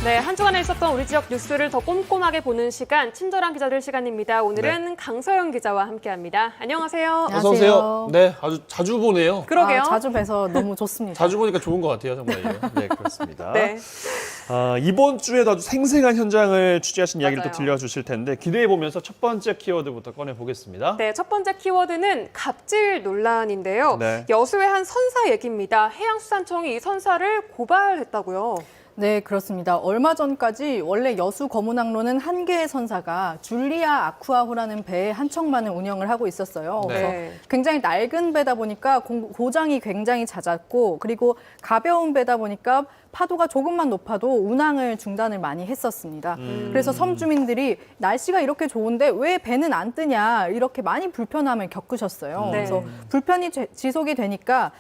네, 한 주간에 있었던 우리 지역 뉴스를 더 꼼꼼하게 보는 시간, 친절한 기자들 시간입니다. 오늘은 강서영 기자와 함께합니다. 안녕하세요. 어서 오세요. 네, 아주 자주 보네요. 그러게요. 자주 뵈서 너무 좋습니다. 자주 보니까 좋은 것 같아요, 정말요. 네, 그렇습니다. 네. 이번 주에도 아주 생생한 현장을 취재하신 이야기를 또 맞아요. 들려주실 텐데 기대해 보면서 첫 번째 키워드부터 꺼내 보겠습니다. 네, 첫 번째 키워드는 갑질 논란인데요. 네. 여수의 한 선사 얘기입니다. 해양수산청이 이 선사를 고발했다고요. 네, 그렇습니다. 얼마 전까지 원래 여수 거문항로는 한 개의 선사가 줄리아 아쿠아호라는 배에 한 척만을 운영을 하고 있었어요. 네. 그래서 굉장히 낡은 배다 보니까 고장이 굉장히 잦았고, 그리고 가벼운 배다 보니까 파도가 조금만 높아도 운항을 중단을 많이 했었습니다. 그래서 섬 주민들이 날씨가 이렇게 좋은데 왜 배는 안 뜨냐, 이렇게 많이 불편함을 겪으셨어요. 네. 그래서 불편이 지속이 되니까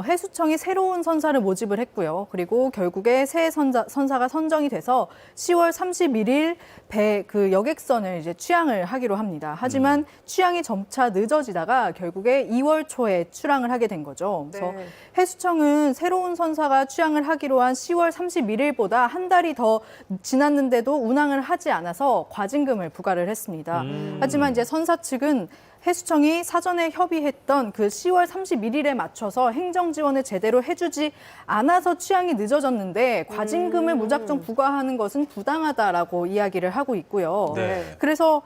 해수청이 새로운 선사를 모집을 했고요. 그리고 결국에 새 선사가 선정이 돼서 10월 31일 배 그 여객선을 이제 취항을 하기로 합니다. 하지만 취항이 점차 늦어지다가 결국에 2월 초에 출항을 하게 된 거죠. 그래서 네. 해수청은 새로운 선사가 취항을 하기로 한 10월 31일보다 한 달이 더 지났는데도 운항을 하지 않아서 과징금을 부과를 했습니다. 하지만 이제 선사 측은 해수청이 사전에 협의했던 그 10월 31일에 맞춰서 행정 지원을 제대로 해주지 않아서 취항이 늦어졌는데 과징금을 무작정 부과하는 것은 부당하다라고 이야기를 하고 있고요. 네. 그래서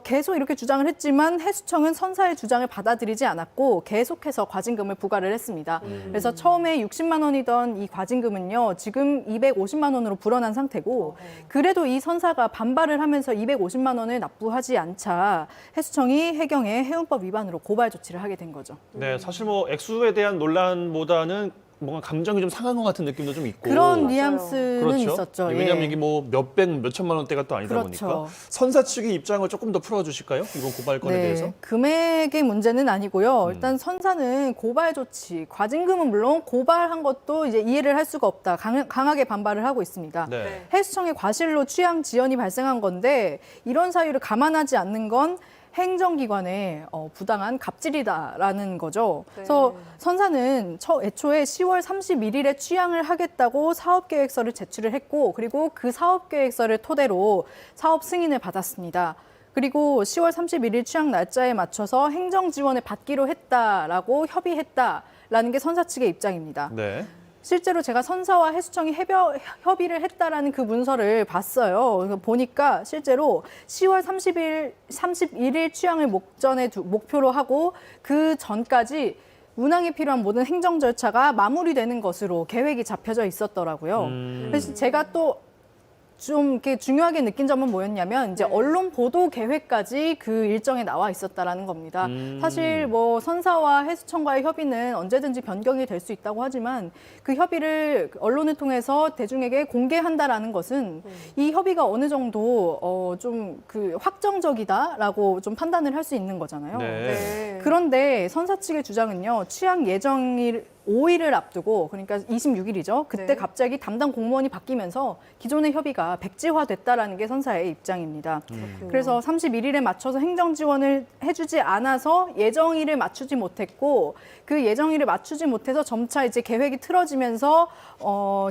계속 이렇게 주장을 했지만 해수청은 선사의 주장을 받아들이지 않았고 계속해서 과징금을 부과를 했습니다. 그래서 처음에 60만 원이던 이 과징금은요, 지금 250만 원으로 불어난 상태고, 그래도 이 선사가 반발을 하면서 250만 원을 납부하지 않자 해수청이 해경에 해운법 위반으로 고발 조치를 하게 된 거죠. 네, 사실 뭐 액수에 대한 논란보다는 뭔가 감정이 좀 상한 것 같은 느낌도 좀 있고. 그런 맞아요. 뉘앙스는 그렇죠. 있었죠. 왜냐하면 예. 이게 뭐 몇백, 몇천만 원대가 또 아니다 그렇죠. 보니까 선사 측의 입장을 조금 더 풀어주실까요? 이번 고발 건에 대해서? 금액의 문제는 아니고요. 일단 선사는 고발 조치, 과징금은 물론 고발한 것도 이제 이해를 할 수가 없다. 강하게 반발을 하고 있습니다. 네. 해수청의 과실로 취양 지연이 발생한 건데 이런 사유를 감안하지 않는 건 행정기관의 부당한 갑질이다라는 거죠. 그래서 선사는 애초에 10월 31일에 취항을 하겠다고 사업계획서를 제출을 했고, 그리고 그 사업계획서를 토대로 사업 승인을 받았습니다. 그리고 10월 31일 취항 날짜에 맞춰서 행정 지원을 받기로 했다라고 협의했다라는 게 선사 측의 입장입니다. 네. 실제로 제가 선사와 해수청이 협의를 했다라는 그 문서를 봤어요. 그래서 보니까 실제로 10월 31일 취항을 목표로 하고 그 전까지 운항에 필요한 모든 행정 절차가 마무리되는 것으로 계획이 잡혀져 있었더라고요. 그래서 제가 또 좀 이렇게 중요하게 느낀 점은 뭐였냐면 이제 언론 보도 계획까지 그 일정에 나와 있었다라는 겁니다. 사실 뭐 선사와 해수청과의 협의는 언제든지 변경이 될 수 있다고 하지만 그 협의를 언론을 통해서 대중에게 공개한다라는 것은 이 협의가 어느 정도 좀 그 확정적이다라고 좀 판단을 할 수 있는 거잖아요. 네. 그런데 선사 측의 주장은요, 취항 예정일 5일을 앞두고, 그러니까 26일이죠. 그때 네. 갑자기 담당 공무원이 바뀌면서 기존의 협의가 백지화됐다라는 게 선사의 입장입니다. 그래서 31일에 맞춰서 행정 지원을 해주지 않아서 예정일을 맞추지 못했고, 그 예정일을 맞추지 못해서 점차 이제 계획이 틀어지면서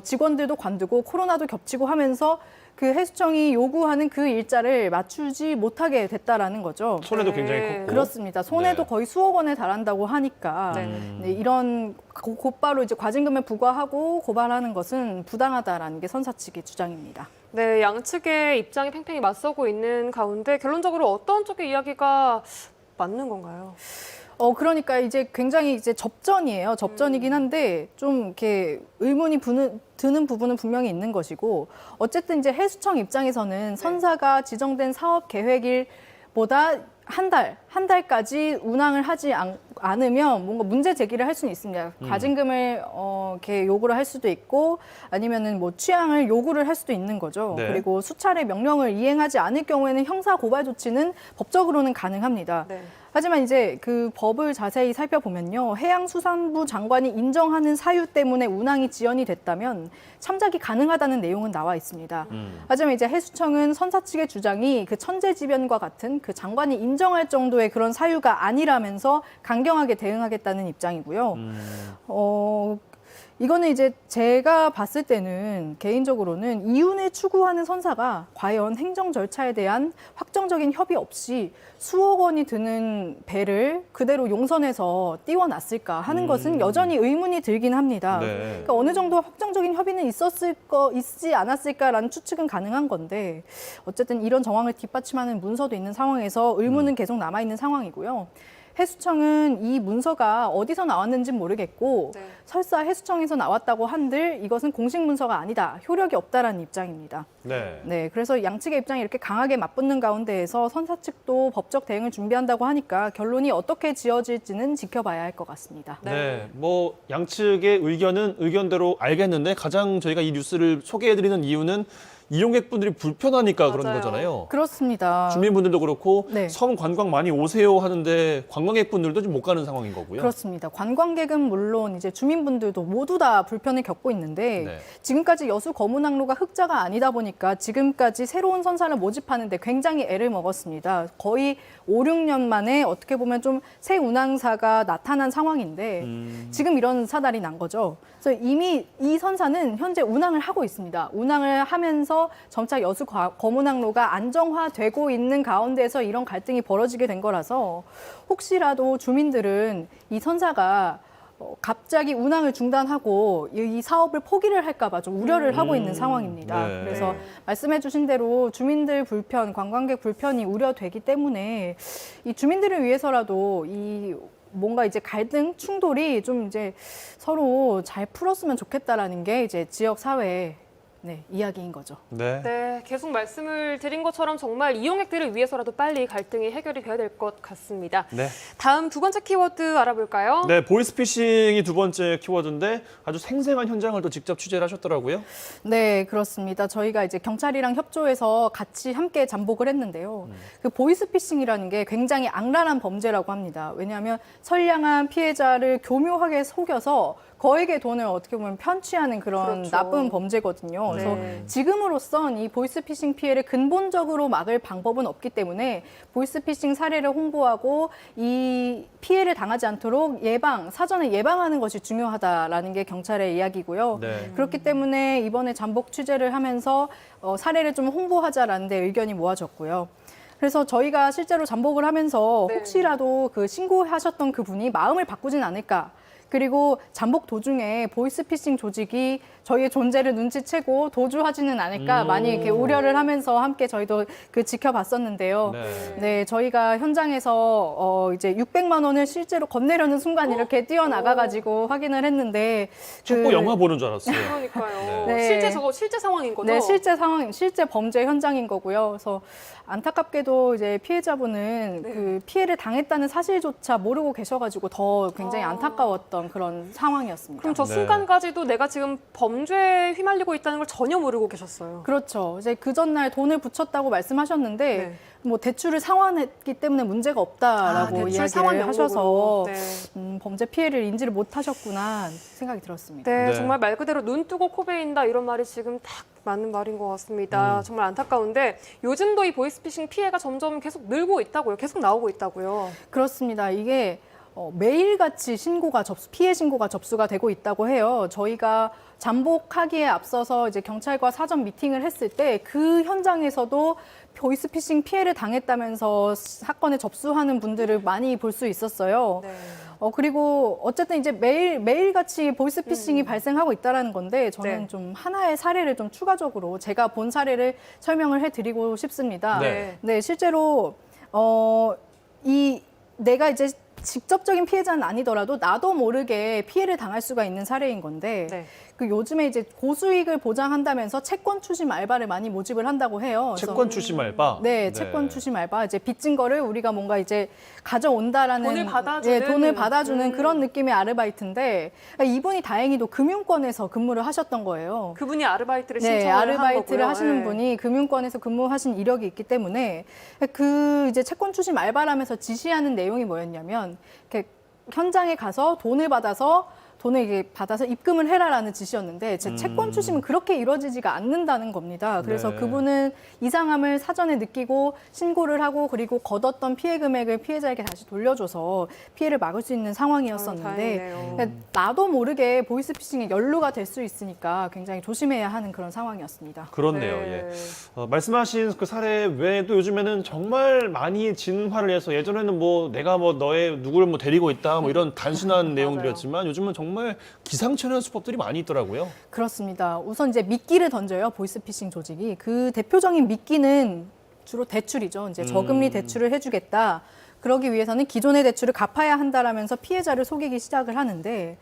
직원들도 관두고 코로나도 겹치고 하면서 그 해수청이 요구하는 그 일자를 맞추지 못하게 됐다라는 거죠. 손해도 네. 굉장히 컸고. 그렇습니다. 손해도 네. 거의 수억 원에 달한다고 하니까 네, 이런 곧바로 이제 과징금을 부과하고 고발하는 것은 부당하다라는 게 선사 측의 주장입니다. 네, 양측의 입장이 팽팽히 맞서고 있는 가운데 결론적으로 어떤 쪽의 이야기가 맞는 건가요? 그러니까 이제 굉장히 이제 접전이에요. 접전이긴 한데 좀 이렇게 의문이 드는 부분은 분명히 있는 것이고, 어쨌든 이제 해수청 입장에서는 선사가 지정된 사업 계획일보다 한 달까지 운항을 하지 않으면 뭔가 문제 제기를 할 수는 있습니다. 과징금을 이렇게 요구를 할 수도 있고, 아니면은 뭐 취항을 요구를 할 수도 있는 거죠. 네. 그리고 수차례 명령을 이행하지 않을 경우에는 형사 고발 조치는 법적으로는 가능합니다. 네. 하지만 이제 그 법을 자세히 살펴보면요, 해양수산부 장관이 인정하는 사유 때문에 운항이 지연이 됐다면 참작이 가능하다는 내용은 나와 있습니다. 하지만 이제 해수청은 선사 측의 주장이 그 천재지변과 같은 그 장관이 인정할 정도의 그런 사유가 아니라면서 강경하게 대응하겠다는 입장이고요. 이거는 이제 제가 봤을 때는 개인적으로는 이윤을 추구하는 선사가 과연 행정 절차에 대한 확정적인 협의 없이 수억 원이 드는 배를 그대로 용선해서 띄워놨을까 하는 것은 여전히 의문이 들긴 합니다. 네. 그러니까 어느 정도 확정적인 협의는 있지 않았을까라는 추측은 가능한 건데 어쨌든 이런 정황을 뒷받침하는 문서도 있는 상황에서 의문은 계속 남아있는 상황이고요. 해수청은 이 문서가 어디서 나왔는지는 모르겠고 네. 설사 해수청에서 나왔다고 한들 이것은 공식 문서가 아니다. 효력이 없다라는 입장입니다. 네. 네, 그래서 양측의 입장이 이렇게 강하게 맞붙는 가운데에서 선사 측도 법적 대응을 준비한다고 하니까 결론이 어떻게 지어질지는 지켜봐야 할 것 같습니다. 네, 뭐 양측의 의견은 의견대로 알겠는데 가장 저희가 이 뉴스를 소개해드리는 이유는 이용객분들이 불편하니까 그런 맞아요. 거잖아요. 그렇습니다. 주민분들도 그렇고 네. 섬 관광 많이 오세요 하는데 관광객분들도 좀 못 가는 상황인 거고요. 그렇습니다. 관광객은 물론 이제 주민분들도 모두 다 불편을 겪고 있는데 네. 지금까지 여수 거문항로가 흑자가 아니다 보니까 지금까지 새로운 선사를 모집하는데 굉장히 애를 먹었습니다. 거의 5, 6년 만에 어떻게 보면 좀 새 운항사가 나타난 상황인데 지금 이런 사달이 난 거죠. 그래서 이미 이 선사는 현재 운항을 하고 있습니다. 운항을 하면서 점차 여수 거문항로가 안정화되고 있는 가운데서 이런 갈등이 벌어지게 된 거라서 혹시라도 주민들은 이 선사가 갑자기 운항을 중단하고 이 사업을 포기를 할까 봐 좀 우려를 하고 있는 상황입니다. 네. 그래서 네. 말씀해 주신 대로 주민들 불편, 관광객 불편이 우려되기 때문에 이 주민들을 위해서라도 이 뭔가 이제 갈등, 충돌이 좀 이제 서로 잘 풀었으면 좋겠다라는 게 이제 지역 사회의 이야기인 거죠. 네. 네, 계속 말씀을 드린 것처럼 정말 이용객들을 위해서라도 빨리 갈등이 해결이 돼야 될 것 같습니다. 네. 다음 두 번째 키워드 알아볼까요? 네, 보이스피싱이 두 번째 키워드인데 아주 생생한 현장을 또 직접 취재를 하셨더라고요. 네, 그렇습니다. 저희가 이제 경찰이랑 협조해서 같이 함께 잠복을 했는데요. 그 보이스피싱이라는 게 굉장히 악랄한 범죄라고 합니다. 왜냐하면 선량한 피해자를 교묘하게 속여서 거액의 돈을 어떻게 보면 편취하는 그런 그렇죠. 나쁜 범죄거든요. 그래서 네. 지금으로선 이 보이스피싱 피해를 근본적으로 막을 방법은 없기 때문에 보이스피싱 사례를 홍보하고 이 피해를 당하지 않도록 사전에 예방하는 것이 중요하다라는 게 경찰의 이야기고요. 네. 그렇기 때문에 이번에 잠복 취재를 하면서 사례를 좀 홍보하자라는 데 의견이 모아졌고요. 그래서 저희가 실제로 잠복을 하면서 네. 혹시라도 그 신고하셨던 그분이 마음을 바꾸진 않을까. 그리고 잠복 도중에 보이스피싱 조직이 저희의 존재를 눈치채고 도주하지는 않을까 많이 이렇게 우려를 하면서 함께 저희도 지켜봤었는데요. 네. 네, 저희가 현장에서 이제 600만 원을 실제로 건네려는 순간 이렇게 뛰어나가가지고 확인을 했는데 첩보 영화 보는 줄 알았어요. 그러니까요. 네. 실제 상황인 거죠? 네, 실제 상황, 실제 범죄 현장인 거고요. 그래서 안타깝게도 이제 피해자분은 네. 그 피해를 당했다는 사실조차 모르고 계셔가지고 더 굉장히 안타까웠던 그런 상황이었습니다. 그럼 저 네. 순간까지도 내가 지금 범죄에 휘말리고 있다는 걸 전혀 모르고 계셨어요. 그렇죠. 이제 그 전날 돈을 붙였다고 말씀하셨는데 네. 뭐 대출을 상환했기 때문에 문제가 없다라고 대출 이야기를 상환 하셔서 연구로. 네. 범죄 피해를 인지를 못하셨구나 생각이 들었습니다. 네, 네. 정말 말 그대로 눈 뜨고 코 베인다 이런 말이 지금 딱 맞는 말인 것 같습니다. 정말 안타까운데 요즘도 이 보이스피싱 피해가 점점 계속 늘고 있다고요. 계속 나오고 있다고요. 그렇습니다. 이게 매일같이 피해 신고가 접수가 되고 있다고 해요. 저희가 잠복하기에 앞서서 이제 경찰과 사전 미팅을 했을 때 그 현장에서도 보이스피싱 피해를 당했다면서 사건에 접수하는 분들을 많이 볼 수 있었어요. 네. 그리고 어쨌든 이제 매일같이 보이스피싱이 발생하고 있다는 건데 저는 네. 좀 하나의 사례를 좀 추가적으로 제가 본 사례를 설명을 해드리고 싶습니다. 네. 네, 실제로 내가 이제 직접적인 피해자는 아니더라도 나도 모르게 피해를 당할 수가 있는 사례인 건데 네. 그 요즘에 이제 고수익을 보장한다면서 채권 추심 알바를 많이 모집을 한다고 해요. 그래서 채권 출시 알바. 네, 채권 추심 알바. 이제 빚진 거를 우리가 뭔가 이제 가져온다라는 돈을 받아주는. 돈을 받아주는 그런 느낌의 아르바이트인데 이분이 다행히도 금융권에서 근무를 하셨던 거예요. 그분이 아르바이트를 네, 신청을 아르바이트를 한 거고요. 하시는 네. 분이 금융권에서 근무하신 이력이 있기 때문에 그 이제 채권 추심 알바라면서 지시하는 내용이 뭐였냐면 이렇게 현장에 가서 돈을 받아서 돈을 이게 받아서 입금을 해라라는 지시였는데 제 채권 추심은 그렇게 이루어지지가 않는다는 겁니다. 그래서 네. 그분은 이상함을 사전에 느끼고 신고를 하고 그리고 걷었던 피해 금액을 피해자에게 다시 돌려줘서 피해를 막을 수 있는 상황이었었는데 다행이네요. 그러니까 나도 모르게 보이스피싱에 연루가 될 수 있으니까 굉장히 조심해야 하는 그런 상황이었습니다. 그렇네요. 네. 예. 말씀하신 그 사례 외에도 요즘에는 정말 많이 진화를 해서 예전에는 뭐 내가 뭐 너의 누구를 뭐 데리고 있다 뭐 이런 단순한 내용들이었지만 요즘은 정말 기상천외한 수법들이 많이 있더라고요. 그렇습니다. 우선 이제 미끼를 던져요. 보이스피싱 조직이. 그 대표적인 미끼는 주로 대출이죠. 이제 저금리 대출을 해주겠다. 그러기 위해서는 기존의 대출을 갚아야 한다라면서 피해자를 속이기 시작을 하는데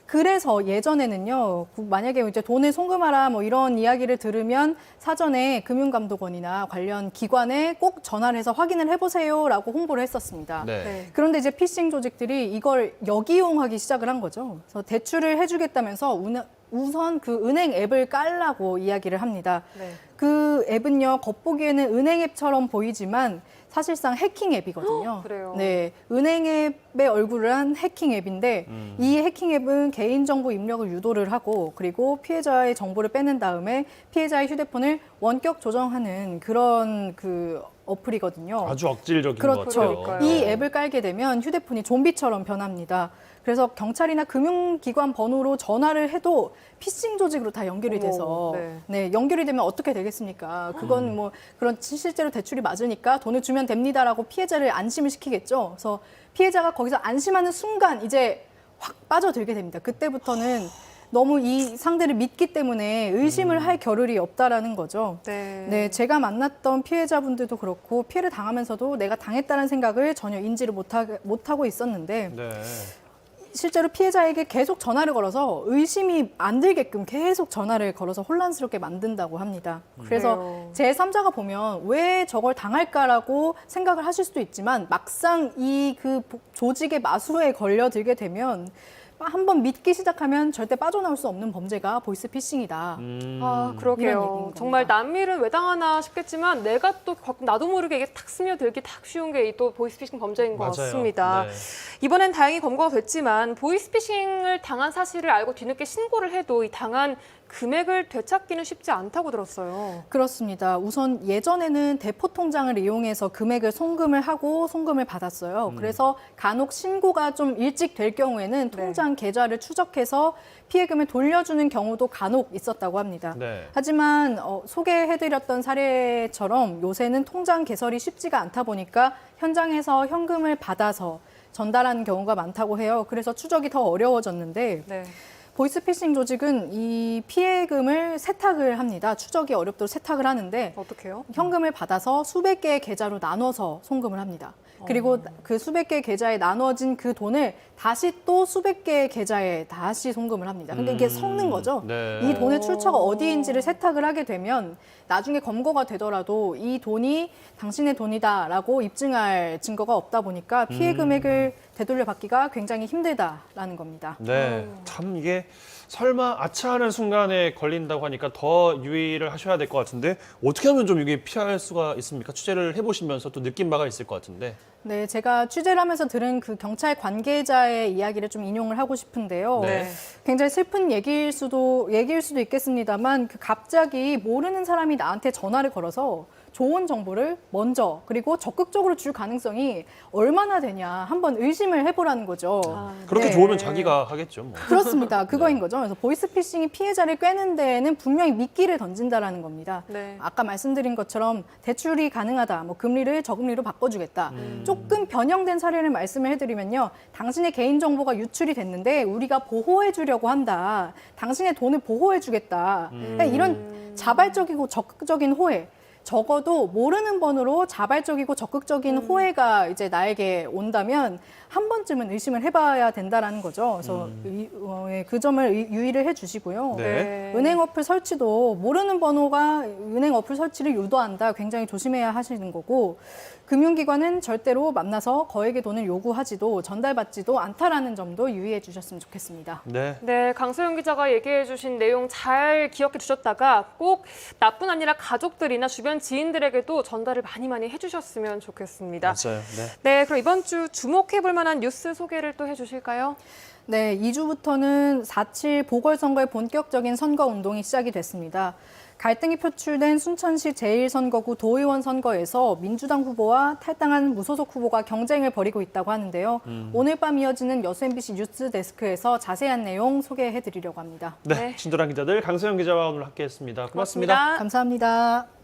그래서 예전에는요, 만약에 이제 돈을 송금하라 뭐 이런 이야기를 들으면 사전에 금융감독원이나 관련 기관에 꼭 전화를 해서 확인을 해보세요라고 홍보를 했었습니다. 네. 네. 그런데 이제 피싱 조직들이 이걸 역이용하기 시작을 한 거죠. 그래서 대출을 해주겠다면서 우선 그 은행 앱을 깔라고 이야기를 합니다. 네. 그 앱은요, 겉보기에는 은행 앱처럼 보이지만 사실상 해킹 앱이거든요. 그래요? 네, 은행 앱의 얼굴을 한 해킹 앱인데 이 해킹 앱은 개인정보 입력을 유도를 하고 그리고 피해자의 정보를 빼낸 다음에 피해자의 휴대폰을 원격 조정하는 그런 그 어플이거든요. 아주 억질적인 것 그렇죠. 같아요. 그러니까요. 이 앱을 깔게 되면 휴대폰이 좀비처럼 변합니다. 그래서 경찰이나 금융기관 번호로 전화를 해도 피싱 조직으로 다 연결이 어머, 돼서 네. 연결이 되면 어떻게 되겠습니까? 그건 뭐 그런 실제로 대출이 맞으니까 돈을 주면 됩니다라고 피해자를 안심을 시키겠죠. 그래서 피해자가 거기서 안심하는 순간 이제 확 빠져들게 됩니다. 그때부터는 너무 이 상대를 믿기 때문에 의심을 할 겨를이 없다라는 거죠. 네. 네, 제가 만났던 피해자분들도 그렇고 피해를 당하면서도 내가 당했다는 생각을 전혀 인지를 못하고 있었는데 네. 실제로 피해자에게 계속 전화를 걸어서 의심이 안 들게끔 계속 전화를 걸어서 혼란스럽게 만든다고 합니다. 그래서 그래요. 제3자가 보면 왜 저걸 당할까라고 생각을 하실 수도 있지만 막상 이 그 조직의 마수에 걸려들게 되면 한번 믿기 시작하면 절대 빠져나올 수 없는 범죄가 보이스피싱이다. 아, 이런 그러게요. 얘기인 정말 겁니다. 남일은 왜 당하나 싶겠지만 내가 또 나도 모르게 이게 탁 스며들기 탁 쉬운 게 또 보이스피싱 범죄인 것 맞아요. 같습니다. 네. 이번엔 다행히 검거가 됐지만 보이스피싱을 당한 사실을 알고 뒤늦게 신고를 해도 이 당한 금액을 되찾기는 쉽지 않다고 들었어요. 그렇습니다. 우선 예전에는 대포 통장을 이용해서 금액을 송금을 하고 송금을 받았어요. 그래서 간혹 신고가 좀 일찍 될 경우에는 통장 계좌를 추적해서 피해금을 돌려주는 경우도 간혹 있었다고 합니다. 네. 하지만 소개해드렸던 사례처럼 요새는 통장 개설이 쉽지가 않다 보니까 현장에서 현금을 받아서 전달하는 경우가 많다고 해요. 그래서 추적이 더 어려워졌는데 네. 보이스피싱 조직은 이 피해금을 세탁을 합니다. 추적이 어렵도록 세탁을 하는데 어떻게요? 현금을 받아서 수백 개의 계좌로 나눠서 송금을 합니다. 그리고 그 수백 개의 계좌에 나눠진 그 돈을 다시 또 수백 개의 계좌에 다시 송금을 합니다. 그러니까 이게 섞는 거죠. 네. 이 돈의 출처가 어디인지를 세탁을 하게 되면 나중에 검거가 되더라도 이 돈이 당신의 돈이다라고 입증할 증거가 없다 보니까 피해 금액을 되돌려받기가 굉장히 힘들다라는 겁니다. 네, 참 이게 설마 아차하는 순간에 걸린다고 하니까 더 유의를 하셔야 될 것 같은데 어떻게 하면 좀 이게 피할 수가 있습니까? 취재를 해보시면서 또 느낀 바가 있을 것 같은데. 네, 제가 취재를 하면서 들은 그 경찰 관계자의 이야기를 좀 인용을 하고 싶은데요. 네. 굉장히 슬픈 얘기일 수도 있겠습니다만 그 갑자기 모르는 사람이 나한테 전화를 걸어서 좋은 정보를 먼저 그리고 적극적으로 줄 가능성이 얼마나 되냐 한번 의심을 해보라는 거죠. 그렇게 네. 좋으면 자기가 하겠죠. 뭐. 그렇습니다. 그거인 거죠. 그래서 보이스피싱이 피해자를 꿰는 데에는 분명히 미끼를 던진다라는 겁니다. 네. 아까 말씀드린 것처럼 대출이 가능하다, 뭐 금리를 저금리로 바꿔주겠다. 조금 변형된 사례를 말씀을 해드리면요, 당신의 개인 정보가 유출이 됐는데 우리가 보호해주려고 한다. 당신의 돈을 보호해주겠다. 그러니까 이런 자발적이고 적극적인 호혜. 적어도 모르는 번호로 자발적이고 적극적인 호혜가 이제 나에게 온다면 한 번쯤은 의심을 해봐야 된다라는 거죠. 그래서 그 점을 유의를 해주시고요. 네. 은행 어플 설치도 모르는 번호가 은행 어플 설치를 유도한다. 굉장히 조심해야 하시는 거고 금융기관은 절대로 만나서 거액의 돈을 요구하지도 전달받지도 않다라는 점도 유의해 주셨으면 좋겠습니다. 네. 네, 강소영 기자가 얘기해 주신 내용 잘 기억해 두셨다가 꼭 나뿐 아니라 가족들이나 주변 지인들에게도 전달을 많이 해주셨으면 좋겠습니다. 맞아요. 네. 네, 그럼 이번 주 주목해 볼 만한 뉴스 소개를 또 해주실까요? 네, 2주부터는 4.7 보궐선거의 본격적인 선거 운동이 시작이 됐습니다. 갈등이 표출된 순천시 제1선거구 도의원 선거에서 민주당 후보와 탈당한 무소속 후보가 경쟁을 벌이고 있다고 하는데요. 오늘 밤 이어지는 여수 MBC 뉴스 데스크에서 자세한 내용 소개해드리려고 합니다. 네, 친절한 기자들 강소영 기자와 오늘 함께했습니다. 고맙습니다. 감사합니다.